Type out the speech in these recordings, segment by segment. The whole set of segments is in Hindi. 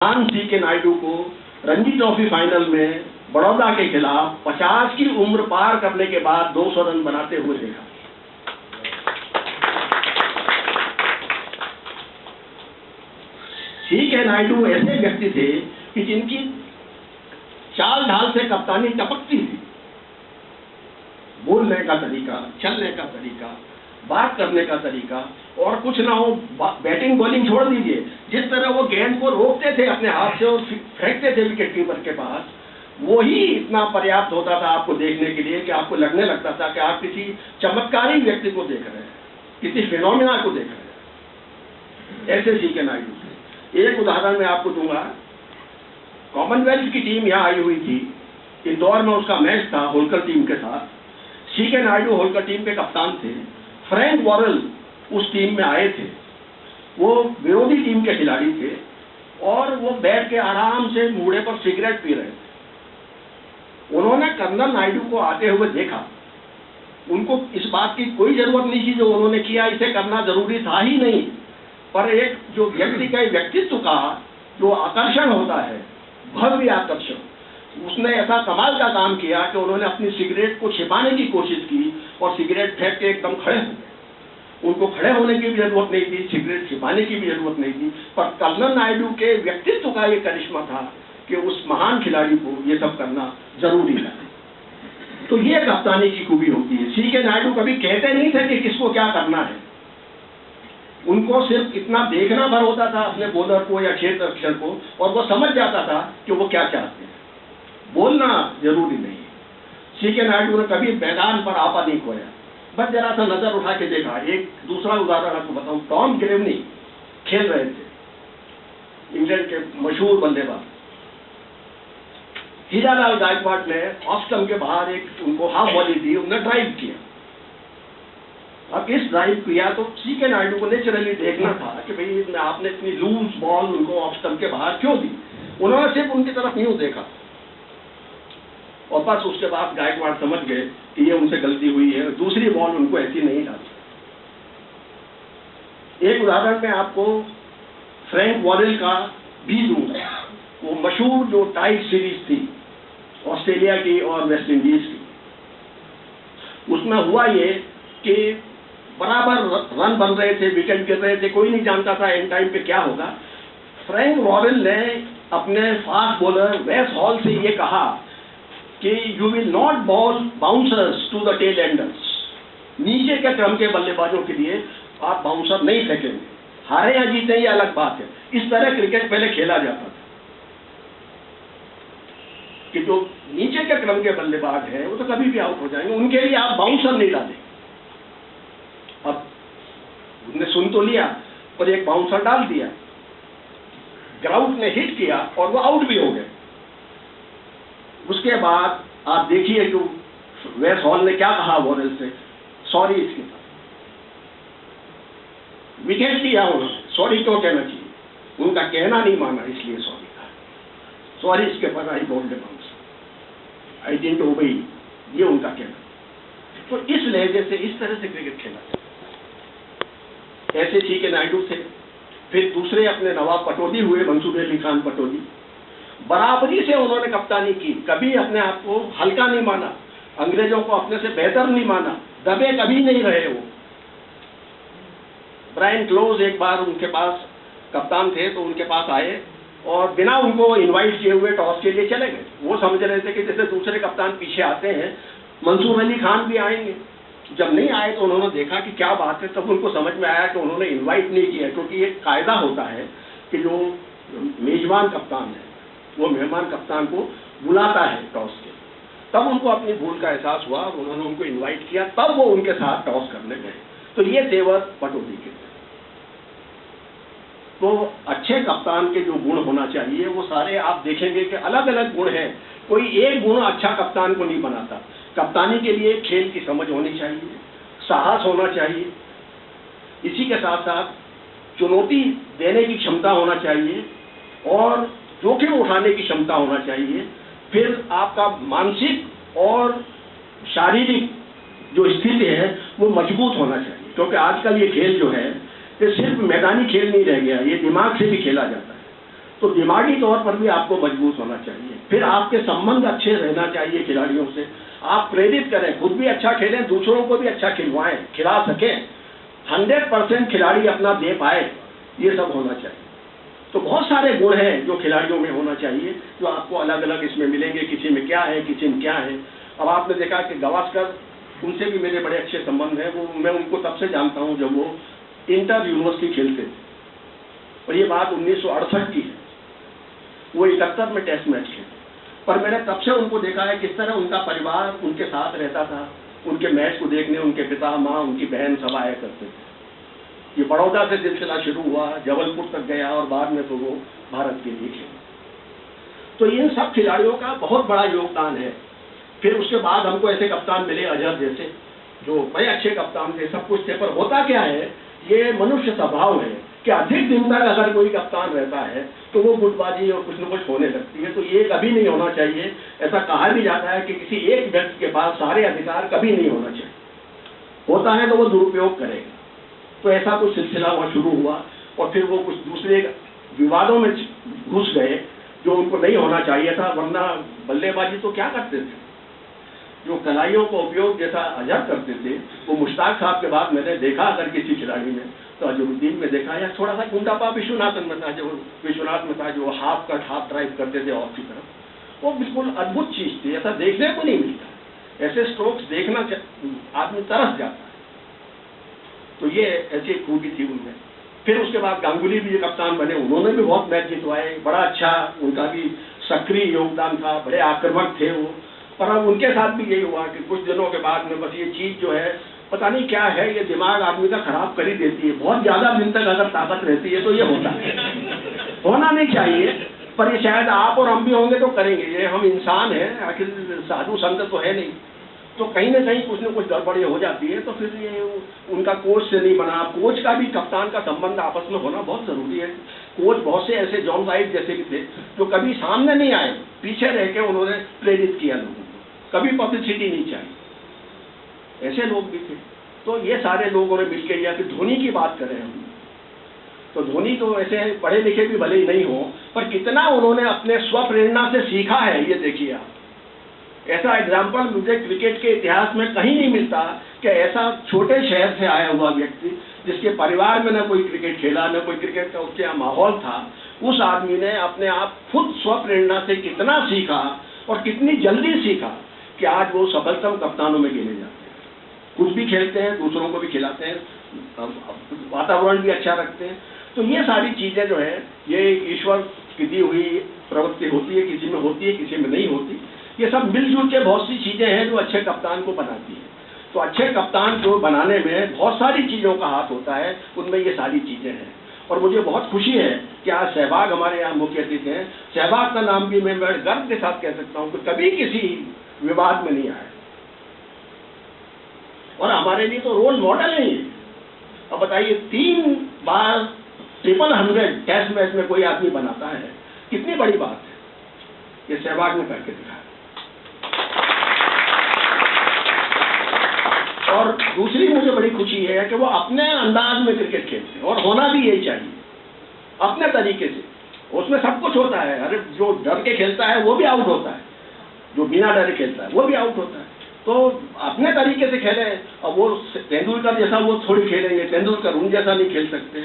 सी के नायडू को रणजी ट्रॉफी फाइनल में बड़ौदा के खिलाफ 50 की उम्र पार करने के बाद 200 रन बनाते हुए देखा। सी के नायडू ऐसे व्यक्ति थे कि जिनकी चाल ढाल से कप्तानी टपकती थी। बोलने का तरीका, चलने का तरीका, बात करने का तरीका, और कुछ ना हो बैटिंग बॉलिंग छोड़ दीजिए, जिस तरह वो गेंद को रोकते थे अपने हाथ से और फेंकते थे विकेट कीपर के पास, वो ही इतना पर्याप्त होता था आपको देखने के लिए कि आपको लगने लगता था कि आप किसी चमत्कारी व्यक्ति को देख रहे हैं, किसी फिनोमिना को देख रहे हैं। ऐसे सी के नायडू थे। एक उदाहरण मैं आपको दूंगा। कॉमनवेल्थ की टीम यहाँ आई हुई थी, इंदौर में उसका मैच था होलकर टीम के साथ। सी के नायडू होलकर टीम के कप्तान थे। फ्रैंक वॉरेल उस टीम में आए थे। वो विरोधी टीम के खिलाड़ी थे और वो बैठ के आराम से मूड़े पर सिगरेट पी रहे थे। उन्होंने कर्नल नायडू को आते हुए देखा। उनको इस बात की कोई जरूरत नहीं थी, जो उन्होंने किया इसे करना जरूरी था ही नहीं, पर एक जो व्यक्ति का व्यक्तित्व का जो आकर्षण होता है, भव्य आकर्षण, उसने ऐसा कमाल का काम किया कि उन्होंने अपनी सिगरेट को छिपाने की कोशिश की और सिगरेट फेंक के एकदम खड़े हो गए। उनको खड़े होने की भी जरूरत नहीं थी, सिगरेट छिपाने की भी जरूरत नहीं थी, पर कर्नल नायडू के व्यक्तित्व का ये करिश्मा था कि उस महान खिलाड़ी को ये सब करना जरूरी था। तो ये कप्तानी की खूबी होती है। सी के नायडू कभी कहते नहीं थे कि किसको क्या करना है। उनको सिर्फ इतना देखना भर होता था अपने बॉलर को या क्षेत्र रक्षक को, और वो समझ जाता था कि वो क्या चाहते हैं। बोलना जरूरी नहीं है। सी के नायडू ने कभी मैदान पर आपा नहीं खोया, बस जरा सा नजर उठा के देखा। एक दूसरा उदाहरण आपको बताऊं। टॉम ग्रेवनी खेल रहे थे, इंग्लैंड के मशहूर बल्लेबाज। हीरालाल गायकवाड़ ने ऑफ स्टंप के बाहर एक उनको हाफ बॉली दी, उन्होंने ड्राइव किया। अब इस ड्राइव किया तो सी के नायडू को नेचुरली देखना था कि भाई आपने इतनी लूज बॉल उनको ऑफ स्टंप के बाहर क्यों दी। उन्होंने सिर्फ उनकी तरफ यूं देखा और बस उसके बाद गायकवाड़ समझ गए कि ये उनसे गलती हुई है, दूसरी बॉल उनको ऐसी नहीं डाली। एक उदाहरण मैं आपको फ्रैंक वॉरेल का भी दूंगा। वो मशहूर जो टाई सीरीज थी ऑस्ट्रेलिया की और वेस्ट इंडीज की, उसमें हुआ ये कि बराबर रन बन रहे थे, विकेट गिर रहे थे, कोई नहीं जानता था एंड टाइम पे क्या होगा। फ्रैंक वॉरेल ने अपने फास्ट बॉलर वेस हॉल से ये कहा कि you will not bowl bouncers to the tail enders. नीचे के क्रम के बल्लेबाजों के लिए आप बाउंसर नहीं फेंकेंगे, हारे या जीते ये अलग बात है। इस तरह क्रिकेट पहले खेला जाता था कि जो नीचे के क्रम के बल्लेबाज हैं वो तो कभी भी आउट हो जाएंगे, उनके लिए आप बाउंसर नहीं डालें। अब उन्होंने सुन तो लिया और एक बाउंसर डाल दिया, ग्राउंड ने हिट किया और वो आउट भी हो गए। उसके बाद आप देखिए कि वेस हॉल ने क्या कहा वॉरेल से, सॉरी इसके साथ विकेट दिया उन्होंने, सॉरी क्यों कहना चाहिए, उनका कहना नहीं माना इसलिए सॉरी कहा। सॉरी इसके बाद आई बोल्ड बाउंसर, आई डिडंट ओबे, ये उनका कहना। तो इस लहजे से इस तरह से क्रिकेट खेला जाता। ऐसे सी के नायडू थे। फिर दूसरे अपने नवाब पटौदी हुए, मंसूर अली खान पटौदी। बराबरी से उन्होंने कप्तानी की, कभी अपने आप को हल्का नहीं माना, अंग्रेजों को अपने से बेहतर नहीं माना, दबे कभी नहीं रहे वो। ब्रायन क्लोज एक बार उनके पास कप्तान थे तो उनके पास आए और बिना उनको इनवाइट किए हुए टॉस के लिए चले गए। वो समझ रहे थे कि जैसे दूसरे कप्तान पीछे आते हैं, मंसूर अली खान भी आएंगे। जब नहीं आए तो उन्होंने देखा कि क्या बात है, तब उनको समझ में आया कि उन्होंने इन्वाइट नहीं किया, क्योंकि एक कायदा होता है कि जो मेजबान कप्तान है वो मेहमान कप्तान को बुलाता है टॉस के। तब उनको अपनी भूल का एहसास हुआ, उन्होंने उनको इनवाइट किया, तब वो उनके साथ टॉस करने गए। तो ये तेवर पटौदी के थे। तो अच्छे कप्तान के जो गुण होना चाहिए वो सारे आप देखेंगे कि अलग अलग गुण हैं। कोई एक गुण अच्छा कप्तान को नहीं बनाता। कप्तानी के लिए खेल की समझ होनी चाहिए, साहस होना चाहिए, इसी के साथ साथ चुनौती देने की क्षमता होना चाहिए और जोखिम उठाने की क्षमता होना चाहिए। फिर आपका मानसिक और शारीरिक जो स्थिति है वो मजबूत होना चाहिए, क्योंकि आजकल ये खेल जो है ये सिर्फ मैदानी खेल नहीं रह गया, ये दिमाग से भी खेला जाता है। तो दिमागी तौर पर भी आपको मजबूत होना चाहिए। फिर आपके संबंध अच्छे रहना चाहिए खिलाड़ियों से, आप प्रेरित करें, खुद भी अच्छा खेलें, दूसरों को भी अच्छा खिलवाएं, खिला सकें, 100% खिलाड़ी अपना दे पाए, ये सब होना चाहिए। तो बहुत सारे गुण हैं जो खिलाड़ियों में होना चाहिए, जो आपको अलग अलग इसमें मिलेंगे, किसी में क्या है, किसी में क्या है। अब आपने देखा कि गावस्कर, उनसे भी मेरे बड़े अच्छे संबंध हैं, वो मैं उनको तब से जानता हूँ जब वो इंटर यूनिवर्सिटी खेलते थे, और ये बात 1968 की है। वो 71 में टेस्ट मैच खेले, पर मैंने तब से उनको देखा है किस तरह उनका परिवार उनके साथ रहता था, उनके मैच को देखने उनके पिता, माँ, उनकी बहन सब आया करते थे। ये बड़ौदा से सिलसिला शुरू हुआ, जबलपुर तक गया, और बाद में तो वो भारत के लिए खेले। तो इन सब खिलाड़ियों का बहुत बड़ा योगदान है। फिर उसके बाद हमको ऐसे कप्तान मिले अजहर जैसे, जो बड़े अच्छे कप्तान थे, सब कुछ थे, पर होता क्या है, ये मनुष्य स्वभाव है कि अधिक दिन तक अगर कोई कप्तान रहता है तो वो गुटबाजी और कुछ न कुछ होने लगती है। तो ये कभी नहीं होना चाहिए। ऐसा कहा भी जाता है कि किसी एक व्यक्ति के पास सारे अधिकार कभी नहीं होना चाहिए, होता है तो वो दुरुपयोग करेगा। तो ऐसा कुछ सिलसिला वहाँ शुरू हुआ, और फिर वो कुछ दूसरे विवादों में घुस गए जो उनको नहीं होना चाहिए था, वरना बल्लेबाजी तो क्या करते थे, जो कलाइयों का उपयोग जैसा अजहर करते थे, वो मुश्ताक साहब के बाद मैंने देखा अगर किसी खिलाड़ी में, तो अजहरुद्दीन में देखा, या थोड़ा सा गुंडापा विश्वनाथन में था, जो विश्वनाथ में था, जो हाफ कट हाफ ड्राइव करते थे ऑफ की तरफ, वो बिल्कुल अद्भुत चीज थी, ऐसा देखने को नहीं मिलता। ऐसे स्ट्रोक्स देखना आदमी तरस जाता है। तो ये ऐसी खूबी थी उनमें। फिर उसके बाद गांगुली भी कप्तान बने, उन्होंने भी बहुत मैच जितवाए, बड़ा अच्छा उनका भी सक्रिय योगदान था, बड़े आक्रामक थे वो। पर अब उनके साथ भी यही हुआ कि कुछ दिनों के बाद में बस ये चीज जो है, पता नहीं क्या है, ये दिमाग आदमी का खराब कर ही देती है। बहुत ज्यादा दिन तक अगर ताकत रहती है तो ये होता है, होना नहीं चाहिए, पर ये शायद आप और हम भी होंगे तो करेंगे। ये हम इंसान हैं, आखिर साधु संत तो है नहीं, तो कहीं ना कहीं कुछ न कुछ गड़बड़ी हो जाती है। तो फिर ये उनका कोच से नहीं बना। कोच का भी कप्तान का संबंध आपस में होना बहुत जरूरी है। कोच बहुत से ऐसे जॉन राइट जैसे भी थे जो कभी सामने नहीं आए, पीछे रह के उन्होंने प्रेरित किया लोगों को, कभी पब्लिसिटी नहीं चाहिए, ऐसे लोग भी थे। तो ये सारे लोगों ने मिलकर, या फिर धोनी की बात करें हम, तो धोनी तो ऐसे पढ़े लिखे भी भले ही नहीं हो, पर कितना उन्होंने अपने स्वप्रेरणा से सीखा है, ये देखिए आप। ऐसा एग्जाम्पल मुझे क्रिकेट के इतिहास में कहीं नहीं मिलता कि ऐसा छोटे शहर से आया हुआ व्यक्ति, जिसके परिवार में न कोई क्रिकेट खेला, न कोई क्रिकेट का उसके यहाँ माहौल था, उस आदमी ने अपने आप खुद स्वप्रेरणा से कितना सीखा, और कितनी जल्दी सीखा कि आज वो सफलतम कप्तानों में गिने जाते हैं। कुछ भी खेलते हैं, दूसरों को भी खिलाते हैं, वातावरण भी अच्छा रखते हैं। तो ये सारी चीजें जो है, ये ईश्वर की दी हुई प्रवृत्ति होती है, किसी में होती है, किसी में नहीं होती। ये सब मिलजुल के बहुत सी चीजें हैं जो अच्छे कप्तान को बनाती है। तो अच्छे कप्तान को बनाने में बहुत सारी चीजों का हाथ होता है, उनमें ये सारी चीजें हैं। और मुझे बहुत खुशी है कि आज सहवाग हमारे यहाँ मुख्य अतिथि हैं। सहवाग का नाम भी मैं बड़े गर्व के साथ कह सकता हूँ कि कभी किसी विवाद में नहीं आया, और हमारे लिए तो रोल मॉडल है ये। अब बताइए, 3 बार 100 टेस्ट मैच में कोई आदमी बनाता है, कितनी बड़ी बात है। ये सहवाग ने करके दिखाया। और दूसरी मुझे बड़ी खुशी है कि वो अपने अंदाज में क्रिकेट खेलते हैं, और होना भी यही चाहिए, अपने तरीके से। उसमें सब कुछ होता है। अरे जो डर के खेलता है वो भी आउट होता है, जो बिना डरे खेलता है वो भी आउट होता है। तो अपने तरीके से खेले। अब वो तेंदुलकर जैसा वो थोड़ी खेलेंगे, तेंदुलकर उन जैसा नहीं खेल सकते,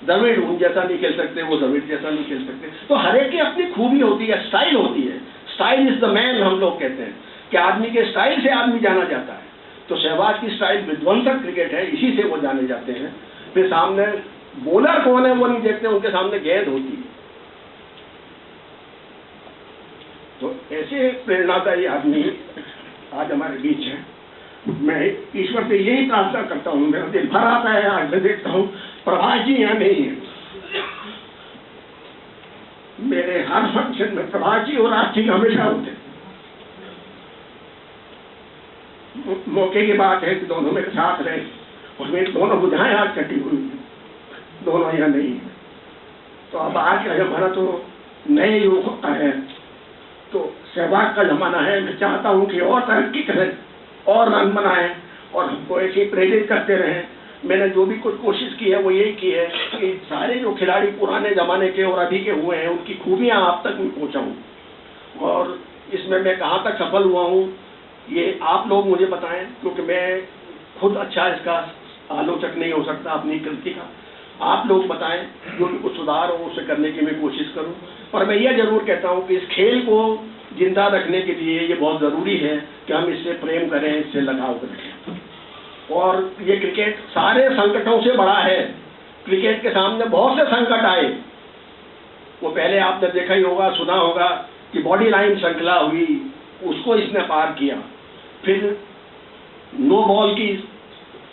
द्रविड़ उन जैसा नहीं खेल सकते, वो द्रविड़ जैसा नहीं खेल सकते। तो हर एक की अपनी खूबी होती है, स्टाइल होती है। स्टाइल इज द मैन, हम लोग कहते हैं कि आदमी के स्टाइल से आदमी जाना जाता है। तो सहवाग की स्टाइल विध्वंसक क्रिकेट है, इसी से वो जाने जाते हैं। फिर सामने बॉलर कौन है वो नहीं देखते, उनके सामने गेंद होती है। तो ऐसे प्रेरणादायी आदमी आज हमारे बीच है। मैं ईश्वर से यही प्रार्थना करता हूँ, मेरा दिल भर आता है आज मैं देखता हूँ प्रभाष जी यहाँ नहीं है। मेरे हर फंक्शन में प्रभाष जी और आप जी हमेशा होते। मौके की बात है कि दोनों मेरे साथ रहे, और मेरी दोनों बुझाएं आज कटी हुई, दोनों यहाँ नहीं है। तो अब आज का हमारा तो नए युग होता है, तो सहवाग का जमाना है। मैं चाहता हूँ कि और तरक्की करें, और रन बनाएं, और हमको ऐसे प्रेरित करते रहें। मैंने जो भी कुछ कोशिश की है वो यही की है कि सारे जो खिलाड़ी पुराने ज़माने के और अभी के हुए हैं उनकी खूबियाँ आप तक मैं पहुँचाऊँ। और इसमें मैं कहाँ तक सफल हुआ हूँ ये आप लोग मुझे बताएं, क्योंकि मैं खुद अच्छा इसका आलोचक नहीं हो सकता अपनी कृति का। आप लोग बताएं, जो भी कुछ सुधार हो उसे करने की मैं कोशिश करूं। पर मैं यह जरूर कहता हूं कि इस खेल को जिंदा रखने के लिए ये बहुत ज़रूरी है कि हम इससे प्रेम करें, इससे लगाव रखें। और ये क्रिकेट सारे संकटों से बड़ा है। क्रिकेट के सामने बहुत से संकट आए, वो पहले आपने देखा ही होगा, सुना होगा कि बॉडी लाइन श्रृंखला हुई, उसको इसने पार किया। फिर नो बॉल की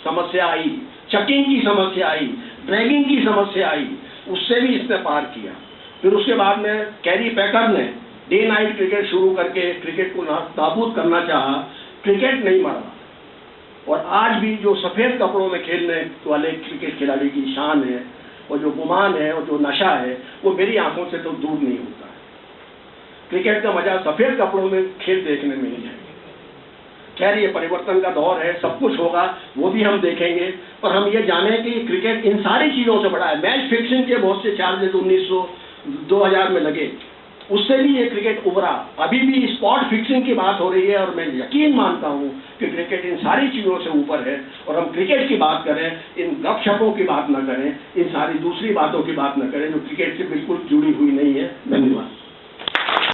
समस्या आई, चकिंग की समस्या आई, ड्रैगिंग की समस्या आई, उससे भी इसने पार किया। फिर उसके बाद में कैरी पैकर ने डे नाइट क्रिकेट शुरू करके क्रिकेट को नाबूद करना चाहा, क्रिकेट नहीं मरा। और आज भी जो सफ़ेद कपड़ों में खेलने वाले क्रिकेट खिलाड़ी की शान है और जो गुमान है और जो नशा है वो मेरी आंखों से तो दूर नहीं होता है। क्रिकेट का मजा सफ़ेद कपड़ों में खेल देखने में ही है। खैर ये परिवर्तन का दौर है, सब कुछ होगा, वो भी हम देखेंगे। पर हम ये जानें कि क्रिकेट इन सारी चीज़ों से बड़ा है। मैच फिक्सिंग के बहुत से चार्जेस 2000 में लगे, उससे भी ये क्रिकेट उभरा। अभी भी स्पॉट फिक्सिंग की बात हो रही है और मैं यकीन मानता हूँ कि क्रिकेट इन सारी चीज़ों से ऊपर है। और हम क्रिकेट की बात करें, इन गपशपों की बात न करें, इन सारी दूसरी बातों की बात न करें जो क्रिकेट से बिल्कुल जुड़ी हुई नहीं है। धन्यवाद।